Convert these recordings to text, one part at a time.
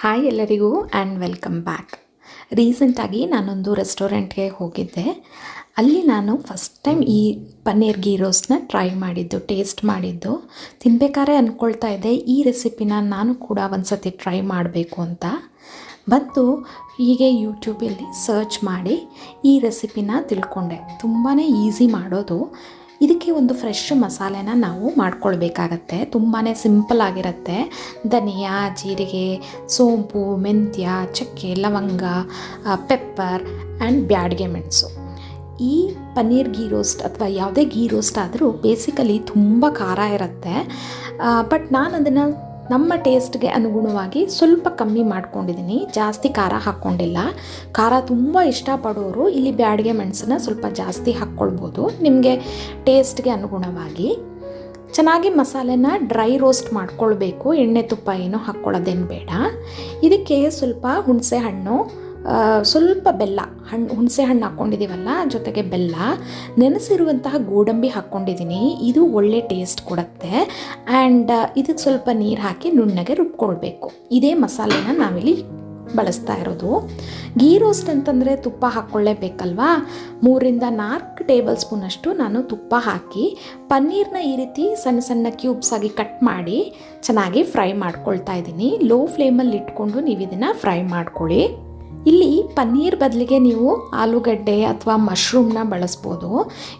Hi ಎಲ್ಲರಿಗೂ and welcome back. ರೀಸೆಂಟಾಗಿ ನಾನೊಂದು ರೆಸ್ಟೋರೆಂಟ್ಗೆ ಹೋಗಿದ್ದೆ. ಅಲ್ಲಿ ನಾನು ಫಸ್ಟ್ ಟೈಮ್ ಈ ಪನ್ನೀರ್ ಗೀ ರೋಸ್ಟ್ನ ಟ್ರೈ ಮಾಡಿದ್ದು, ಟೇಸ್ಟ್ ಮಾಡಿದ್ದು. ತಿನ್ಬೇಕಾದ್ರೆ ಅಂದ್ಕೊಳ್ತಾ ಇದ್ದೆ ಈ ರೆಸಿಪಿನ ನಾನು ಕೂಡ ಒಂದು ಸತಿ ಟ್ರೈ ಮಾಡಬೇಕು ಅಂತ. ಬಂತು ಹೀಗೆ ಯೂಟ್ಯೂಬಲ್ಲಿ ಸರ್ಚ್ ಮಾಡಿ ಈ ರೆಸಿಪಿನ ತಿಳ್ಕೊಂಡೆ. ತುಂಬಾ ಈಸಿ ಮಾಡೋದು. ಇದಕ್ಕೆ ಒಂದು ಫ್ರೆಶ್ ಮಸಾಲೆನ ನಾವು ಮಾಡ್ಕೊಳ್ಬೇಕಾಗತ್ತೆ. ತುಂಬಾ ಸಿಂಪಲ್ ಆಗಿರುತ್ತೆ. ಧನಿಯಾ, ಜೀರಿಗೆ, ಸೋಂಪು, ಮೆಂತ್ಯ, ಚಕ್ಕೆ, ಲವಂಗ, ಪೆಪ್ಪರ್ ಆ್ಯಂಡ್ ಬ್ಯಾಡಗೆ ಮೆಣಸು. ಈ ಪನ್ನೀರ್ ಗೀ ರೋಸ್ಟ್ ಅಥವಾ ಯಾವುದೇ ಗೀ ರೋಸ್ಟ್ ಆದರೂ ಬೇಸಿಕಲಿ ತುಂಬ ಖಾರ ಇರುತ್ತೆ. ಬಟ್ ನಾನು ಅದನ್ನು ನಮ್ಮ ಟೇಸ್ಟ್ಗೆ ಅನುಗುಣವಾಗಿ ಸ್ವಲ್ಪ ಕಮ್ಮಿ ಮಾಡ್ಕೊಂಡಿದ್ದೀನಿ. ಜಾಸ್ತಿ ಖಾರ ಹಾಕ್ಕೊಂಡಿಲ್ಲ. ಖಾರ ತುಂಬ ಇಷ್ಟಪಡೋರು ಇಲ್ಲಿ ಬ್ಯಾಡಗೆ ಮೆಣಸನ್ನ ಸ್ವಲ್ಪ ಜಾಸ್ತಿ ಹಾಕ್ಕೊಳ್ಬೋದು, ನಿಮಗೆ ಟೇಸ್ಟ್ಗೆ ಅನುಗುಣವಾಗಿ. ಚೆನ್ನಾಗಿ ಮಸಾಲೆನ ಡ್ರೈ ರೋಸ್ಟ್ ಮಾಡ್ಕೊಳ್ಬೇಕು. ಎಣ್ಣೆ ತುಪ್ಪ ಏನೂ ಹಾಕ್ಕೊಳ್ಳೋದೇನು ಬೇಡ. ಇದಕ್ಕೆ ಸ್ವಲ್ಪ ಹುಣಸೆ ಹಣ್ಣು, ಸ್ವಲ್ಪ ಬೆಲ್ಲ, ಹುಣಸೆ ಹಣ್ಣು ಹಾಕ್ಕೊಂಡಿದ್ದೀವಲ್ಲ, ಜೊತೆಗೆ ಬೆಲ್ಲ, ನೆನೆಸಿರುವಂತಹ ಗೋಡಂಬಿ ಹಾಕ್ಕೊಂಡಿದ್ದೀನಿ. ಇದು ಒಳ್ಳೆ ಟೇಸ್ಟ್ ಕೊಡುತ್ತೆ. ಆ್ಯಂಡ್ ಇದಕ್ಕೆ ಸ್ವಲ್ಪ ನೀರು ಹಾಕಿ ನುಣ್ಣಗೆ ರುಬ್ಕೊಳ್ಬೇಕು. ಇದೇ ಮಸಾಲೆನ ನಾವಿಲ್ಲಿ ಬಳಸ್ತಾ ಇರೋದು. ಗೀ ರೋಸ್ಟ್ ಅಂತಂದರೆ ತುಪ್ಪ ಹಾಕ್ಕೊಳ್ಳೇಬೇಕಲ್ವಾ. 3-4 ಟೇಬಲ್ ಸ್ಪೂನಷ್ಟು ನಾನು ತುಪ್ಪ ಹಾಕಿ ಪನ್ನೀರ್ನ ಈ ರೀತಿ ಸಣ್ಣ ಸಣ್ಣ ಕ್ಯೂಬ್ಸ್ ಆಗಿ ಕಟ್ ಮಾಡಿ ಚೆನ್ನಾಗಿ ಫ್ರೈ ಮಾಡ್ಕೊಳ್ತಾ ಇದ್ದೀನಿ. ಲೋ ಫ್ಲೇಮಲ್ಲಿ ಇಟ್ಕೊಂಡು ನೀವು ಇದನ್ನು ಫ್ರೈ ಮಾಡ್ಕೊಳ್ಳಿ. ಇಲ್ಲಿ ಪನ್ನೀರ್ ಬದಲಿಗೆ ನೀವು ಆಲೂಗಡ್ಡೆ ಅಥವಾ ಮಶ್ರೂಮ್ನ ಬಳಸ್ಬೋದು.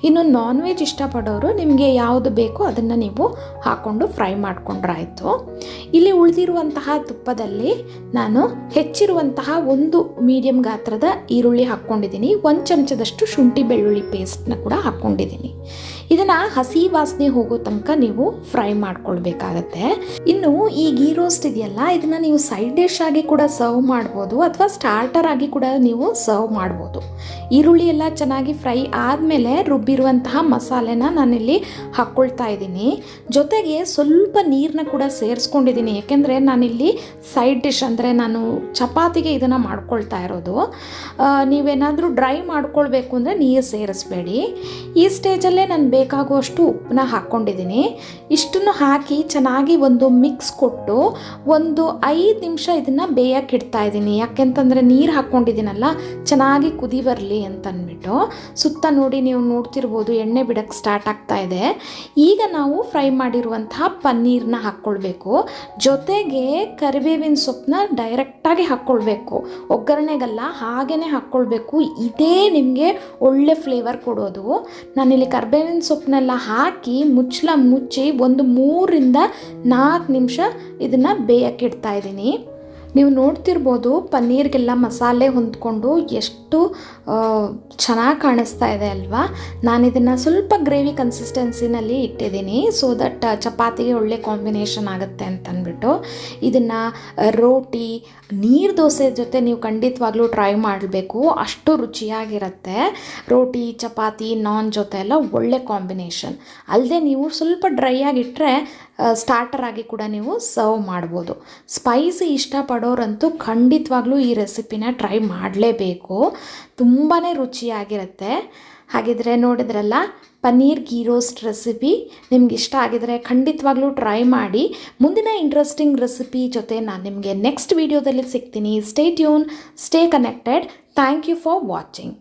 ಇನ್ನು ನಾನ್ ವೆಜ್ ಇಷ್ಟಪಡೋರು ನಿಮಗೆ ಯಾವುದು ಬೇಕೋ ಅದನ್ನು ನೀವು ಹಾಕ್ಕೊಂಡು ಫ್ರೈ ಮಾಡ್ಕೊಂಡ್ರಾಯ್ತು. ಇಲ್ಲಿ ಉಳಿದಿರುವಂತಹ ತುಪ್ಪದಲ್ಲಿ ನಾನು ಹೆಚ್ಚಿರುವಂತಹ ಒಂದು ಮೀಡಿಯಮ್ ಗಾತ್ರದ ಈರುಳ್ಳಿ ಹಾಕ್ಕೊಂಡಿದ್ದೀನಿ. 1 ಚಮಚದಷ್ಟು ಶುಂಠಿ ಬೆಳ್ಳುಳ್ಳಿ ಪೇಸ್ಟ್ನ ಕೂಡ ಹಾಕ್ಕೊಂಡಿದ್ದೀನಿ. ಇದನ್ನು ಹಸಿ ವಾಸನೆ ಹೋಗೋ ತನಕ ನೀವು ಫ್ರೈ ಮಾಡ್ಕೊಳ್ಬೇಕಾಗತ್ತೆ. ಇನ್ನು ಈ ಗೀ ರೋಸ್ಟ್ ಇದೆಯಲ್ಲ, ಇದನ್ನು ನೀವು ಸೈಡ್ ಡಿಶ್ ಆಗಿ ಕೂಡ ಸರ್ವ್ ಮಾಡ್ಬೋದು ಅಥವಾ ಸ್ಟಾರ್ಟರ್ ಆಗಿ ಕೂಡ ನೀವು ಸರ್ವ್ ಮಾಡ್ಬೋದು. ಈರುಳ್ಳಿ ಎಲ್ಲ ಚೆನ್ನಾಗಿ ಫ್ರೈ ಆದಮೇಲೆ ರುಬ್ಬಿರುವಂತಹ ಮಸಾಲೆನ ನಾನಿಲ್ಲಿ ಹಾಕ್ಕೊಳ್ತಾ ಇದ್ದೀನಿ. ಜೊತೆಗೆ ಸ್ವಲ್ಪ ನೀರನ್ನ ಕೂಡ ಸೇರಿಸ್ಕೊಂಡಿದ್ದೀನಿ. ಯಾಕೆಂದರೆ ನಾನಿಲ್ಲಿ ಸೈಡ್ ಡಿಶ್ ಅಂದರೆ ನಾನು ಚಪಾತಿಗೆ ಇದನ್ನು ಮಾಡ್ಕೊಳ್ತಾ ಇರೋದು. ನೀವೇನಾದರೂ ಡ್ರೈ ಮಾಡ್ಕೊಳ್ಬೇಕು ಅಂದರೆ ನೀರು ಸೇರಿಸ್ಬೇಡಿ. ಈ ಸ್ಟೇಜಲ್ಲೇ ನಾನು ಬೇಕಾಗುವಷ್ಟು ಉಪ್ಪನ್ನ ಹಾಕ್ಕೊಂಡಿದ್ದೀನಿ. ಇಷ್ಟನ್ನು ಹಾಕಿ ಚೆನ್ನಾಗಿ ಒಂದು ಮಿಕ್ಸ್ ಕೊಟ್ಟು ಒಂದು 5 ನಿಮಿಷ ಇದನ್ನು ಬೇಯಕ್ಕೆ ಇಡ್ತಾ ಇದ್ದೀನಿ. ಯಾಕೆಂತಂದರೆ ನೀರು ಹಾಕ್ಕೊಂಡಿದ್ದೀನಲ್ಲ, ಚೆನ್ನಾಗಿ ಕುದಿ ಬರಲಿ ಅಂತಂದ್ಬಿಟ್ಟು. ಸುತ್ತ ನೋಡಿ, ನೀವು ನೋಡ್ತಿರ್ಬೋದು ಎಣ್ಣೆ ಬಿಡಕ್ಕೆ ಸ್ಟಾರ್ಟ್ ಆಗ್ತಾ ಇದೆ. ಈಗ ನಾವು ಫ್ರೈ ಮಾಡಿರುವಂತಹ ಪನ್ನೀರ್ನ ಹಾಕ್ಕೊಳ್ಬೇಕು. ಜೊತೆಗೆ ಕರಿಬೇವಿನ ಸೊಪ್ಪನ್ನ ಡೈರೆಕ್ಟಾಗಿ ಹಾಕ್ಕೊಳ್ಬೇಕು, ಒಗ್ಗರಣೆಗಲ್ಲ, ಹಾಗೇ ಹಾಕ್ಕೊಳ್ಬೇಕು. ಇದೇ ನಿಮಗೆ ಒಳ್ಳೆ ಫ್ಲೇವರ್ ಕೊಡೋದು. ನಾನಿಲ್ಲಿ ಕರಿಬೇವಿನ ಸೊಪ್ಪನ್ನೆಲ್ಲ ಹಾಕಿ ಮುಚ್ಚಿ ಒಂದು 3-4 ನಿಮಿಷ ಇದನ್ನು ಬೇಯಕ್ಕೆ ಇಡ್ತಾ ಇದ್ದೀನಿ. ನೀವು ನೋಡ್ತಿರ್ಬೋದು ಪನ್ನೀರ್ಗೆಲ್ಲ ಮಸಾಲೆ ಹೊಂದ್ಕೊಂಡು ಎಷ್ಟು ಚೆನ್ನಾಗಿ ಕಾಣಿಸ್ತಾ ಇದೆ ಅಲ್ವಾ. ನಾನು ಇದನ್ನು ಸ್ವಲ್ಪ ಗ್ರೇವಿ ಕನ್ಸಿಸ್ಟೆನ್ಸಿನಲ್ಲಿ ಇಟ್ಟಿದ್ದೀನಿ, ಸೊ ದಟ್ ಚಪಾತಿಗೆ ಒಳ್ಳೆ ಕಾಂಬಿನೇಷನ್ ಆಗುತ್ತೆ ಅಂತಂದ್ಬಿಟ್ಟು. ಇದನ್ನು ರೋಟಿ, ನೀರು ದೋಸೆ ಜೊತೆ ನೀವು ಖಂಡಿತವಾಗ್ಲೂ ಟ್ರೈ ಮಾಡಬೇಕು. ಅಷ್ಟು ರುಚಿಯಾಗಿರುತ್ತೆ. ರೋಟಿ, ಚಪಾತಿ, ನಾನ್ ಜೊತೆ ಎಲ್ಲ ಒಳ್ಳೆ ಕಾಂಬಿನೇಷನ್. ಅಲ್ಲದೆ ನೀವು ಸ್ವಲ್ಪ ಡ್ರೈ ಆಗಿಟ್ಟರೆ ಸ್ಟಾರ್ಟರ್ ಆಗಿ ಕೂಡ ನೀವು ಸರ್ವ್ ಮಾಡ್ಬೋದು. ಸ್ಪೈಸಿ ಇಷ್ಟಪಡೋರಂತೂ ಖಂಡಿತವಾಗ್ಲೂ ಈ ರೆಸಿಪಿನ ಟ್ರೈ ಮಾಡಲೇಬೇಕು. ತುಂಬಾ ರುಚಿಯಾಗಿರುತ್ತೆ. ಹಾಗಿದ್ರೆ ನೋಡಿದ್ರಲ್ಲ, ಪನ್ನೀರ್ ಗೀ ರೋಸ್ಟ್ ರೆಸಿಪಿ ನಿಮ್ಗೆ ಇಷ್ಟ ಆಗಿದರೆ ಖಂಡಿತವಾಗ್ಲೂ ಟ್ರೈ ಮಾಡಿ. ಮುಂದಿನ ಇಂಟ್ರೆಸ್ಟಿಂಗ್ ರೆಸಿಪಿ ಜೊತೆ ನಾನು ನಿಮಗೆ ನೆಕ್ಸ್ಟ್ ವಿಡಿಯೋದಲ್ಲಿ ಸಿಗ್ತೀನಿ. Stay tune, stay connected. Thank you for watching.